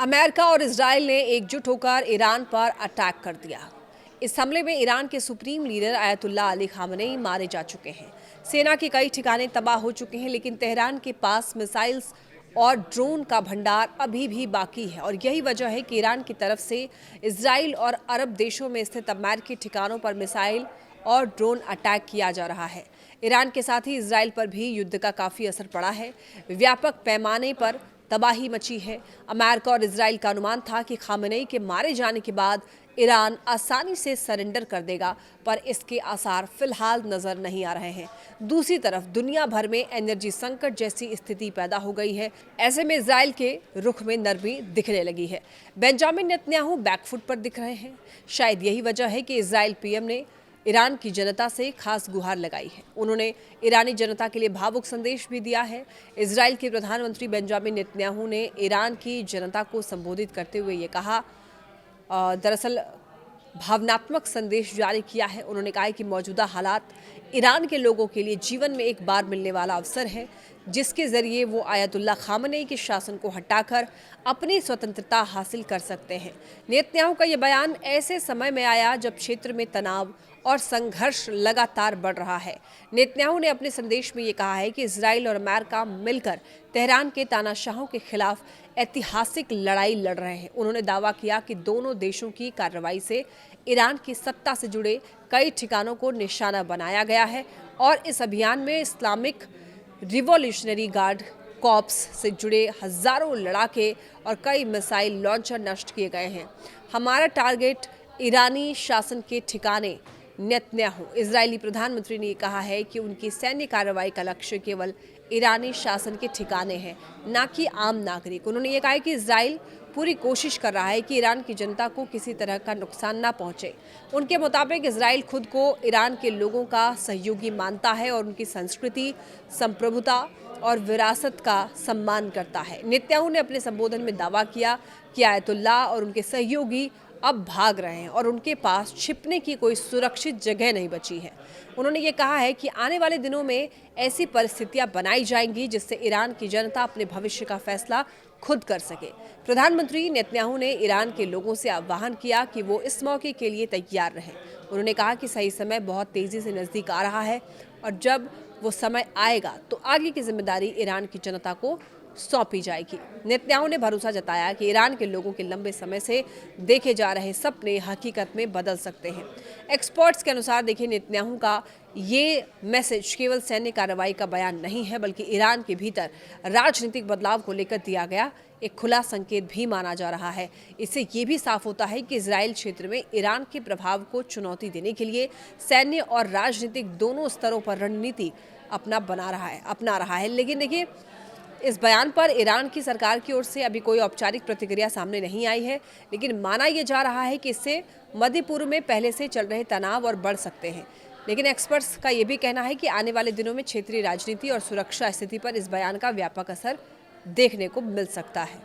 America और Israel ने एकजुट होकर ईरान पर अटैक कर दिया। इस हमले में ईरान के supreme leader Ayatollah Ali Khamenei मारे जा चुके हैं। सेना के कई ठिकाने तबाह हो चुके हैं, लेकिन तेहरान के पास मिसाइल्स और ड्रोन का भंडार अभी भी बाकी है और यही वजह है कि ईरान की तरफ से इजराइल और अरब देशों में स्थित अमेरिकी ठिकानों पर मिसाइल और ड्रोन अटैक किया जा रहा है। ईरान के साथ ही इजराइल पर भी युद्ध का काफ़ी असर पड़ा है। व्यापक पैमाने पर तबाही मची है। अमेरिका और इजराइल का अनुमान था कि खामेनेई के मारे जाने के बाद ईरान आसानी से सरेंडर कर देगा, पर इसके आसार फिलहाल नजर नहीं आ रहे हैं। दूसरी तरफ दुनिया भर में एनर्जी संकट जैसी स्थिति पैदा हो गई है। ऐसे में इजराइल के रुख में नरमी दिखने लगी है। बेंजामिन नेतन्याहू बैकफुट पर दिख रहे हैं। शायद यही वजह है कि इजराइल पीएम ने ईरान की जनता से खास गुहार लगाई है। उन्होंने ईरानी जनता के लिए भावुक संदेश भी दिया है। इजराइल के प्रधानमंत्री बेंजामिन नेतन्याहू ने ईरान की जनता को संबोधित करते हुए ये कहा, दरअसल भावनात्मक संदेश जारी किया है। उन्होंने कहा है कि मौजूदा हालात ईरान के लोगों के लिए जीवन में एक बार मिलने वाला अवसर है, जिसके जरिए वो आयतुल्लाह खामनेई के शासन को हटाकर अपनी स्वतंत्रता हासिल कर सकते हैं। नेतन्याहू का यह बयान ऐसे समय में आया जब क्षेत्र में तनाव और संघर्ष लगातार बढ़ रहा है। नेतन्याहू ने अपने संदेश में ये कहा है कि इजराइल और अमेरिका मिलकर तेहरान के तानाशाहों के खिलाफ ऐतिहासिक लड़ाई लड़ रहे हैं। उन्होंने दावा किया कि दोनों देशों की कार्रवाई से ईरान की सत्ता से जुड़े कई ठिकानों को निशाना बनाया गया है और इस अभियान में इस्लामिक रिवॉल्यूशनरी गार्ड कॉर्प्स से जुड़े हजारों लड़ाके और कई मिसाइल लॉन्चर नष्ट किए गए हैं। हमारा टारगेट ईरानी शासन के ठिकाने। नेतन्याहू इजरायली प्रधानमंत्री ने कहा है कि उनकी सैन्य कार्रवाई का लक्ष्य केवल ईरानी शासन के ठिकाने हैं, न कि आम नागरिक। उन्होंने ये कहा कि इजराइल पूरी कोशिश कर रहा है कि ईरान की जनता को किसी तरह का नुकसान ना पहुंचे। उनके मुताबिक इजराइल खुद को ईरान के लोगों का सहयोगी मानता है और उनकी संस्कृति, संप्रभुता और विरासत का सम्मान करता है। नेतन्याहू ने अपने संबोधन में दावा किया कि आयतुल्लाह और उनके सहयोगी अब भाग रहे हैं और उनके पास छिपने की कोई सुरक्षित जगह नहीं बची है। उन्होंने ये कहा है कि आने वाले दिनों में ऐसी परिस्थितियां बनाई जाएंगी जिससे ईरान की जनता अपने भविष्य का फैसला खुद कर सके। प्रधानमंत्री नेतन्याहू ने ईरान के लोगों से आह्वान किया कि वो इस मौके के लिए तैयार रहें। उन्होंने कहा कि सही समय बहुत तेजी से नजदीक आ रहा है और जब वो समय आएगा तो आगे की जिम्मेदारी ईरान की जनता को सौंपी जाएगी। नेतन्याहू ने भरोसा जताया कि ईरान के लोगों के लंबे समय से देखे जा रहे सपने हकीकत में बदल सकते हैं। एक्सपर्ट्स के अनुसार देखिए, नेतन्याहू का ये मैसेज केवल सैन्य कार्रवाई का बयान नहीं है, बल्कि ईरान के भीतर राजनीतिक बदलाव को लेकर दिया गया एक खुला संकेत भी माना जा रहा है। इससे ये भी साफ होता है कि इजराइल क्षेत्र में ईरान के प्रभाव को चुनौती देने के लिए सैन्य और राजनीतिक दोनों स्तरों पर रणनीति अपना रहा है। लेकिन देखिए, इस बयान पर ईरान की सरकार की ओर से अभी कोई औपचारिक प्रतिक्रिया सामने नहीं आई है, लेकिन माना यह जा रहा है कि इससे मध्य पूर्व में पहले से चल रहे तनाव और बढ़ सकते हैं। लेकिन एक्सपर्ट्स का यह भी कहना है कि आने वाले दिनों में क्षेत्रीय राजनीति और सुरक्षा स्थिति पर इस बयान का व्यापक असर देखने को मिल सकता है।